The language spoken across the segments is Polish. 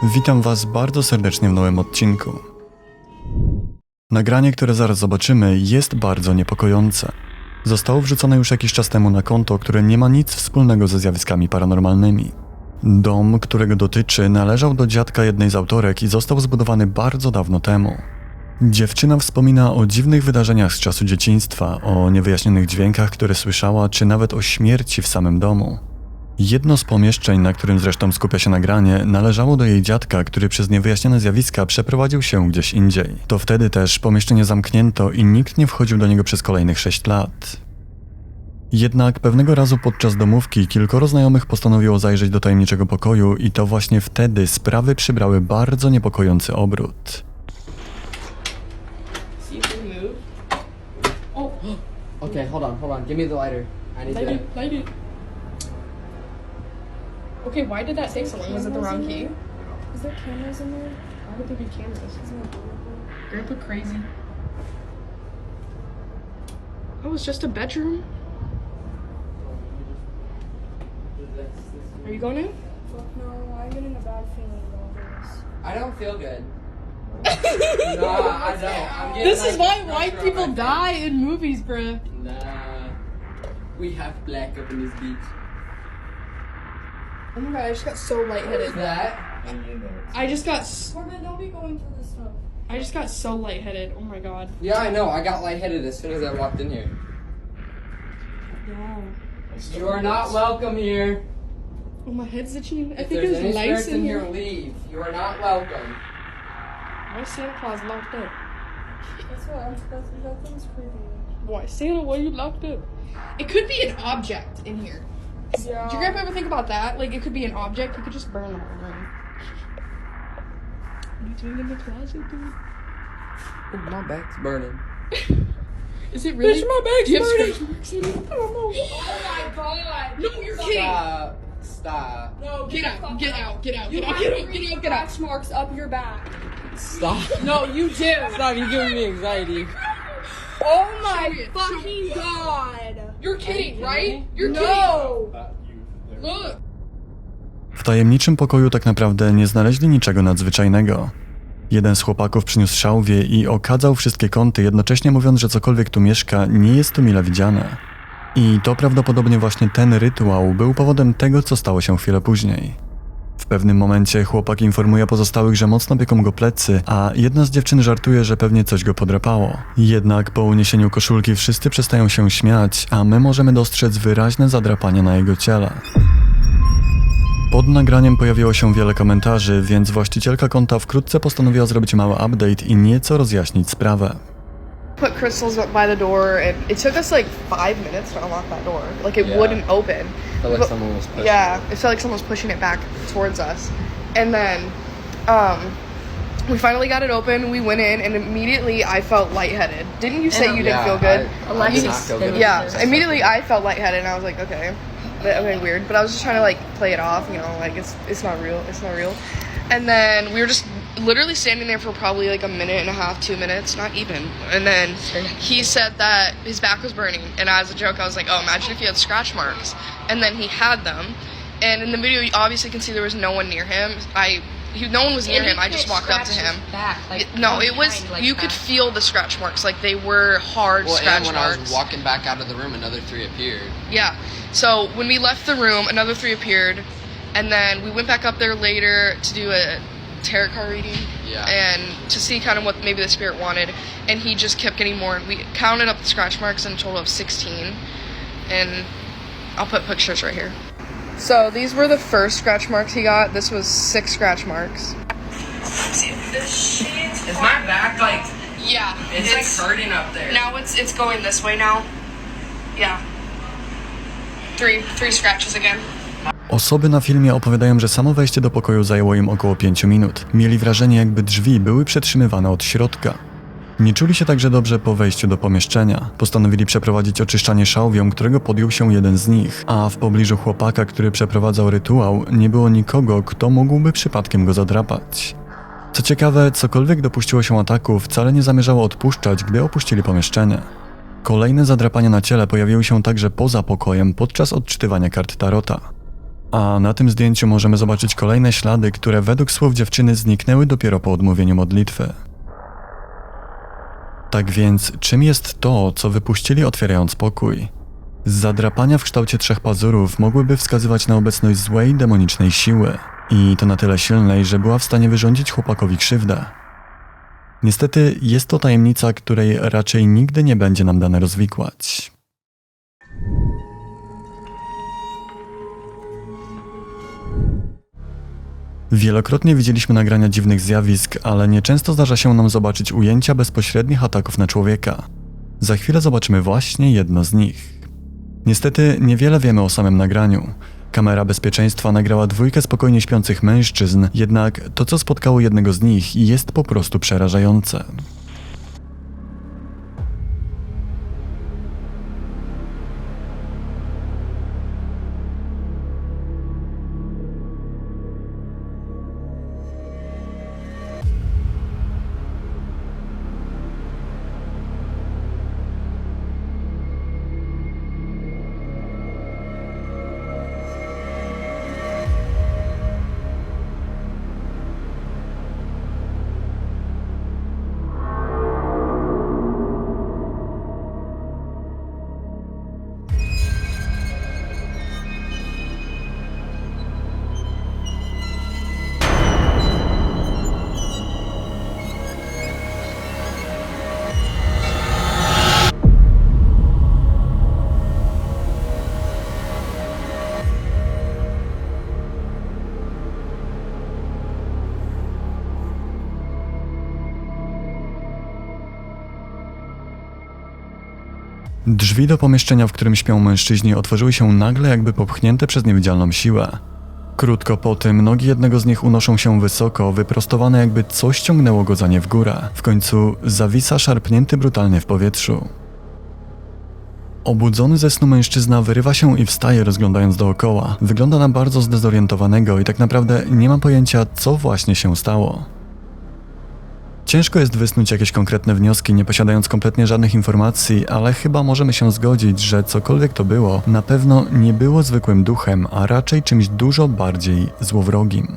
Witam Was bardzo serdecznie w nowym odcinku. Nagranie, które zaraz zobaczymy, jest bardzo niepokojące. Zostało wrzucone już jakiś czas temu na konto, które nie ma nic wspólnego ze zjawiskami paranormalnymi. Dom, którego dotyczy, należał do dziadka jednej z autorek i został zbudowany bardzo dawno temu. Dziewczyna wspomina o dziwnych wydarzeniach z czasu dzieciństwa, o niewyjaśnionych dźwiękach, które słyszała, czy nawet o śmierci w samym domu. Jedno z pomieszczeń, na którym zresztą skupia się nagranie, należało do jej dziadka, który przez niewyjaśnione zjawiska przeprowadził się gdzieś indziej. To wtedy też pomieszczenie zamknięto i nikt nie wchodził do niego przez kolejnych 6 lat. Jednak pewnego razu podczas domówki kilkoro znajomych postanowiło zajrzeć do tajemniczego pokoju i to właśnie wtedy sprawy przybrały bardzo niepokojący obrót. See if they move. Oh, Okay, hold on. Give me the lighter. I need light to... it, light it. Okay, why did that take so long? Was it the wrong key? Is there cameras in there? Why would there be cameras? Isn't it beautiful? Grandpa crazy. Oh, it's just a bedroom. Are you going in? Fuck no, I'm getting a bad feeling about this. I don't feel good. No, I don't. I'm getting This is why like white pressure on people my die in movies, bruh. face. Nah. We have black up in this beach. Oh my god, I just got so lightheaded. That? I just got Corbin, don't be going through this stuff. so lightheaded. Oh my god. Yeah, I know. I got lightheaded as soon as I walked in here. Yeah. You are not welcome here. Oh, my head's itching. I If think there's any there's lights spirits in in here. here, leave. You are not welcome. Why is Santa Claus locked up? That thing's creepy. Why, Santa, why are you locked up? It could be an object in here. Yeah. Did your grandpa ever think about that? Like, it could be an object. You could just burn the whole room. What are you doing in the closet, dude? Oh, my back's burning. Is it really? Bitch, my back's Do you have burning. scratch marks in it? I don't know. Oh my god! No, you're kidding. Stop. No, Get out, get out, get out, You get out, have get out, 3 get out, get out. scratch marks up your back. Stop. No, you do. Stop, you're giving me anxiety. Oh my Show it, fucking god! You're kidding, right? You're No! kidding. Look. W tajemniczym pokoju tak naprawdę nie znaleźli niczego nadzwyczajnego. Jeden z chłopaków przyniósł szałwię i okadzał wszystkie kąty, jednocześnie mówiąc, że cokolwiek tu mieszka, nie jest tu mile widziane. I to prawdopodobnie właśnie ten rytuał był powodem tego, co stało się chwilę później. W pewnym momencie chłopak informuje pozostałych, że mocno pieką go plecy, a jedna z dziewczyn żartuje, że pewnie coś go podrapało. Jednak po uniesieniu koszulki wszyscy przestają się śmiać, a my możemy dostrzec wyraźne zadrapanie na jego ciele. Pod nagraniem pojawiło się wiele komentarzy, więc właścicielka konta wkrótce postanowiła zrobić mały update i nieco rozjaśnić sprawę. Put crystals up by the door, and it took us like 5 minutes to unlock that door. Like, it Yeah. wouldn't open. Felt like But- someone was pushing. Yeah, it felt like someone was pushing it back towards us. And then, we finally got it open, we went in, and immediately I felt lightheaded. Didn't you say you didn't feel good? I did not feel good. Yeah, immediately I felt lightheaded, and I was like, okay, I mean, weird. But I was just trying to like play it off, you know, like it's not real, it's not real. And then we were just literally standing there for probably like a minute and a half, 2 minutes, not even. And then he said that his back was burning, and as a joke, I was like, oh, imagine if you had scratch marks. And then he had them, and in the video, you obviously can see there was no one near him. No one was near him. I just walked up to him. It was you could feel the scratch marks, like they were hard Well, scratch and when marks. I was walking back out of the room, another 3 appeared. Yeah. So when we left the room, another 3 appeared, and then we went back up there later to do a tarot card reading, Yeah. and to see kind of what maybe the spirit wanted, and he just kept getting more. We counted up the scratch marks in a total of 16, and I'll put pictures right here. So these were the first scratch marks he got. This was 6 scratch marks. Is my back like... Yeah. It's like hurting up there. Now it's going this way now. Yeah. Three scratches again. Osoby na filmie opowiadają, że samo wejście do pokoju zajęło im około 5 minut. Mieli wrażenie, jakby drzwi były przetrzymywane od środka. Nie czuli się także dobrze po wejściu do pomieszczenia. Postanowili przeprowadzić oczyszczanie szałwią, którego podjął się jeden z nich, a w pobliżu chłopaka, który przeprowadzał rytuał, nie było nikogo, kto mógłby przypadkiem go zadrapać. Co ciekawe, cokolwiek dopuściło się ataku, wcale nie zamierzało odpuszczać, gdy opuścili pomieszczenie. Kolejne zadrapania na ciele pojawiły się także poza pokojem podczas odczytywania kart tarota. A na tym zdjęciu możemy zobaczyć kolejne ślady, które według słów dziewczyny zniknęły dopiero po odmówieniu modlitwy. Tak więc, czym jest to, co wypuścili otwierając pokój? Zadrapania w kształcie 3 pazurów mogłyby wskazywać na obecność złej, demonicznej siły. I to na tyle silnej, że była w stanie wyrządzić chłopakowi krzywdę. Niestety jest to tajemnica, której raczej nigdy nie będzie nam dane rozwikłać. Wielokrotnie widzieliśmy nagrania dziwnych zjawisk, ale nieczęsto zdarza się nam zobaczyć ujęcia bezpośrednich ataków na człowieka. Za chwilę zobaczymy właśnie jedno z nich. Niestety niewiele wiemy o samym nagraniu. Kamera bezpieczeństwa nagrała 2 spokojnie śpiących mężczyzn, jednak to, co spotkało jednego z nich, jest po prostu przerażające. Drzwi do pomieszczenia, w którym śpią mężczyźni, otworzyły się nagle, jakby popchnięte przez niewidzialną siłę. Krótko po tym nogi jednego z nich unoszą się wysoko, wyprostowane, jakby coś ciągnęło go za nie w górę. W końcu zawisa szarpnięty brutalnie w powietrzu. Obudzony ze snu mężczyzna wyrywa się i wstaje, rozglądając dookoła. Wygląda na bardzo zdezorientowanego i tak naprawdę nie ma pojęcia, co właśnie się stało. Ciężko jest wysnuć jakieś konkretne wnioski, nie posiadając kompletnie żadnych informacji, ale chyba możemy się zgodzić, że cokolwiek to było, na pewno nie było zwykłym duchem, a raczej czymś dużo bardziej złowrogim.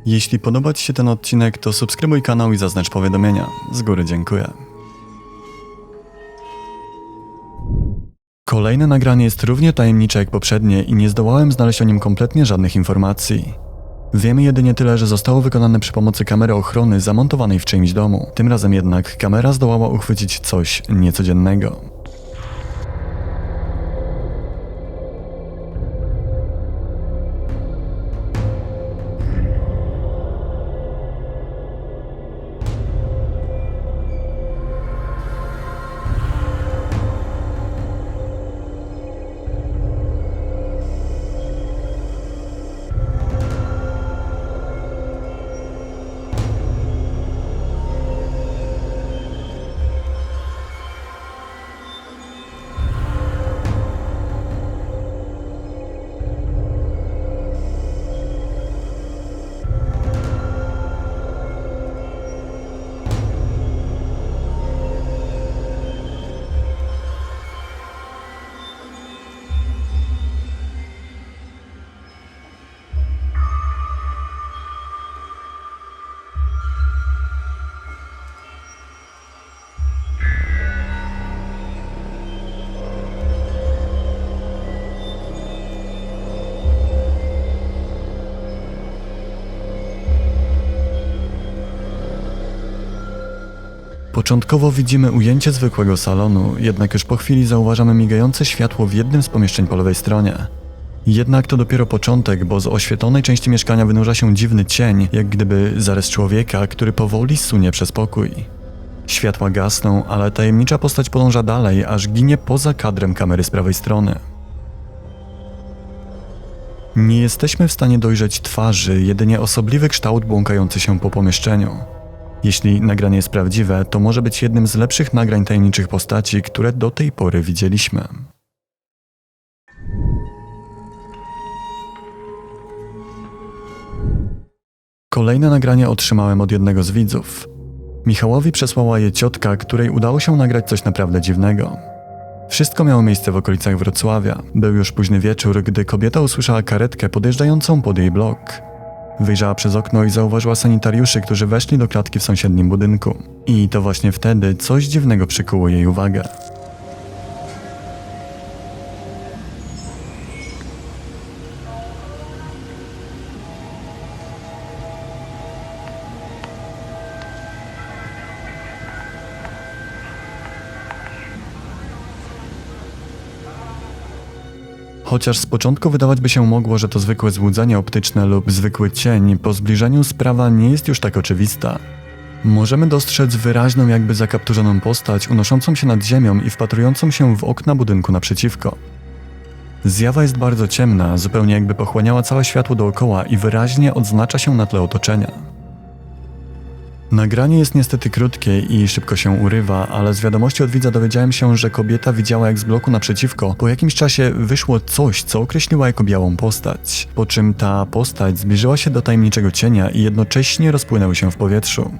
Jeśli podoba Ci się ten odcinek, to subskrybuj kanał i zaznacz powiadomienia. Z góry dziękuję. Kolejne nagranie jest równie tajemnicze jak poprzednie i nie zdołałem znaleźć o nim kompletnie żadnych informacji. Wiemy jedynie tyle, że zostało wykonane przy pomocy kamery ochrony zamontowanej w czyimś domu. Tym razem jednak kamera zdołała uchwycić coś niecodziennego. Początkowo widzimy ujęcie zwykłego salonu, jednak już po chwili zauważamy migające światło w jednym z pomieszczeń po lewej stronie. Jednak to dopiero początek, bo z oświetlonej części mieszkania wynurza się dziwny cień, jak gdyby zarys człowieka, który powoli sunie przez pokój. Światła gasną, ale tajemnicza postać podąża dalej, aż ginie poza kadrem kamery z prawej strony. Nie jesteśmy w stanie dojrzeć twarzy, jedynie osobliwy kształt błąkający się po pomieszczeniu. Jeśli nagranie jest prawdziwe, to może być jednym z lepszych nagrań tajemniczych postaci, które do tej pory widzieliśmy. Kolejne nagranie otrzymałem od jednego z widzów. Michałowi przesłała je ciotka, której udało się nagrać coś naprawdę dziwnego. Wszystko miało miejsce w okolicach Wrocławia. Był już późny wieczór, gdy kobieta usłyszała karetkę podjeżdżającą pod jej blok. Wyjrzała przez okno i zauważyła sanitariuszy, którzy weszli do klatki w sąsiednim budynku. I to właśnie wtedy coś dziwnego przykuło jej uwagę. Chociaż z początku wydawać by się mogło, że to zwykłe złudzenie optyczne lub zwykły cień, po zbliżeniu sprawa nie jest już tak oczywista. Możemy dostrzec wyraźną, jakby zakapturzoną postać unoszącą się nad ziemią i wpatrującą się w okna budynku naprzeciwko. Zjawa jest bardzo ciemna, zupełnie jakby pochłaniała całe światło dookoła i wyraźnie odznacza się na tle otoczenia. Nagranie jest niestety krótkie i szybko się urywa, ale z wiadomości od widza dowiedziałem się, że kobieta widziała, jak z bloku naprzeciwko po jakimś czasie wyszło coś, co określiła jako białą postać, po czym ta postać zbliżyła się do tajemniczego cienia i jednocześnie rozpłynęły się w powietrzu.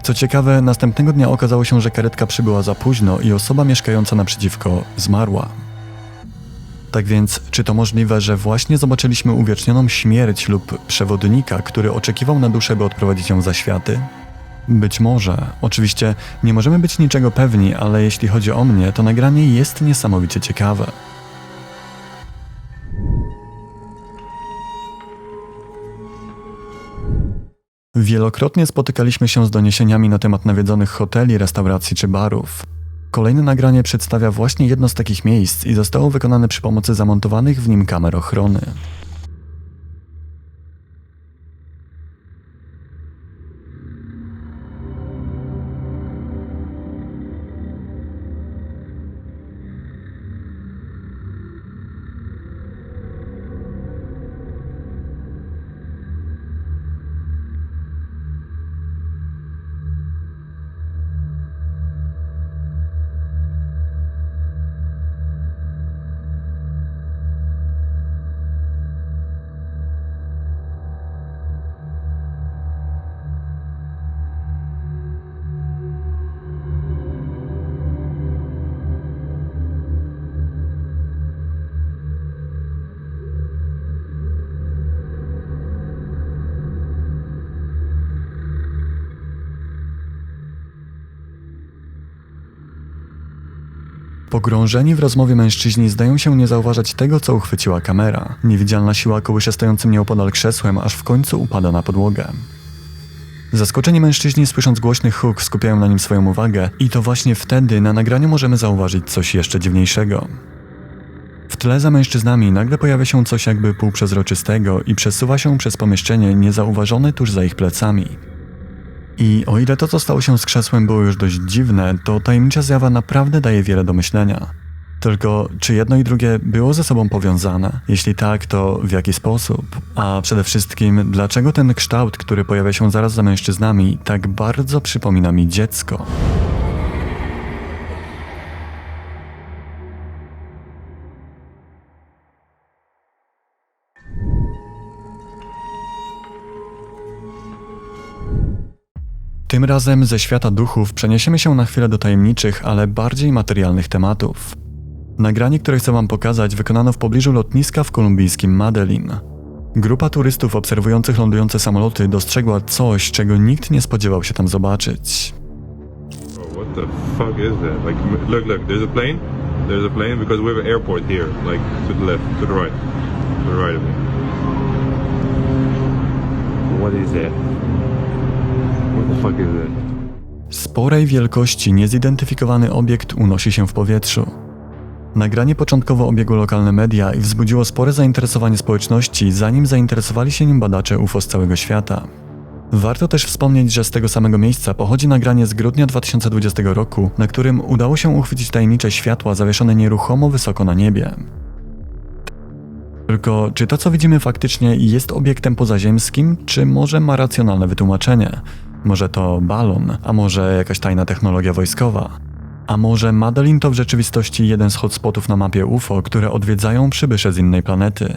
Co ciekawe, następnego dnia okazało się, że karetka przybyła za późno i osoba mieszkająca naprzeciwko zmarła. Tak więc, czy to możliwe, że właśnie zobaczyliśmy uwiecznioną śmierć lub przewodnika, który oczekiwał na duszę, by odprowadzić ją za światy? Być może. Oczywiście nie możemy być niczego pewni, ale jeśli chodzi o mnie, to nagranie jest niesamowicie ciekawe. Wielokrotnie spotykaliśmy się z doniesieniami na temat nawiedzonych hoteli, restauracji czy barów. Kolejne nagranie przedstawia właśnie jedno z takich miejsc i zostało wykonane przy pomocy zamontowanych w nim kamer ochrony. Pogrążeni w rozmowie mężczyźni zdają się nie zauważać tego, co uchwyciła kamera. Niewidzialna siła kołysze stojącym nieopodal krzesłem, aż w końcu upada na podłogę. Zaskoczeni mężczyźni, słysząc głośny huk, skupiają na nim swoją uwagę i to właśnie wtedy na nagraniu możemy zauważyć coś jeszcze dziwniejszego. W tle za mężczyznami nagle pojawia się coś jakby półprzezroczystego i przesuwa się przez pomieszczenie niezauważone tuż za ich plecami. I o ile to, co stało się z krzesłem, było już dość dziwne, to tajemnicza zjawa naprawdę daje wiele do myślenia. Tylko czy jedno i drugie było ze sobą powiązane? Jeśli tak, to w jaki sposób? A przede wszystkim, dlaczego ten kształt, który pojawia się zaraz za mężczyznami, tak bardzo przypomina mi dziecko? Tym razem ze świata duchów przeniesiemy się na chwilę do tajemniczych, ale bardziej materialnych tematów. Nagranie, które chcę wam pokazać, wykonano w pobliżu lotniska w kolumbijskim Medellin. Grupa turystów obserwujących lądujące samoloty dostrzegła coś, czego nikt nie spodziewał się tam zobaczyć. Bro, what the fuck is that? Like, look, there's a plane. There's a plane because we have an airport here, like to the left, to the right of me. What is that? What the fuck is that? Sporej wielkości niezidentyfikowany obiekt unosi się w powietrzu. Nagranie początkowo obiegło lokalne media i wzbudziło spore zainteresowanie społeczności, zanim zainteresowali się nim badacze UFO z całego świata. Warto też wspomnieć, że z tego samego miejsca pochodzi nagranie z grudnia 2020 roku, na którym udało się uchwycić tajemnicze światła zawieszone nieruchomo wysoko na niebie. Tylko czy to, co widzimy faktycznie jest obiektem pozaziemskim, czy może ma racjonalne wytłumaczenie? Może to balon, a może jakaś tajna technologia wojskowa? A może Medellin to w rzeczywistości jeden z hotspotów na mapie UFO, które odwiedzają przybysze z innej planety?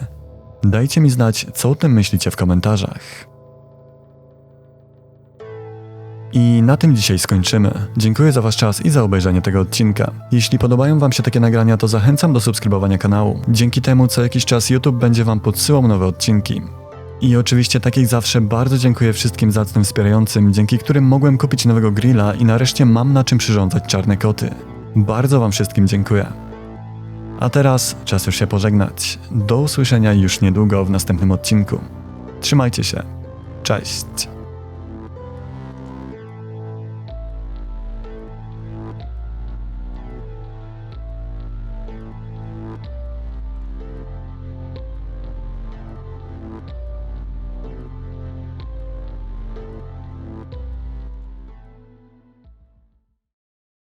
Dajcie mi znać, co o tym myślicie w komentarzach. I na tym dzisiaj skończymy. Dziękuję za wasz czas i za obejrzenie tego odcinka. Jeśli podobają wam się takie nagrania, to zachęcam do subskrybowania kanału. Dzięki temu co jakiś czas YouTube będzie wam podsyłał nowe odcinki. I oczywiście tak jak zawsze bardzo dziękuję wszystkim zacnym wspierającym, dzięki którym mogłem kupić nowego grilla i nareszcie mam na czym przyrządzać czarne koty. Bardzo wam wszystkim dziękuję. A teraz czas już się pożegnać. Do usłyszenia już niedługo w następnym odcinku. Trzymajcie się. Cześć.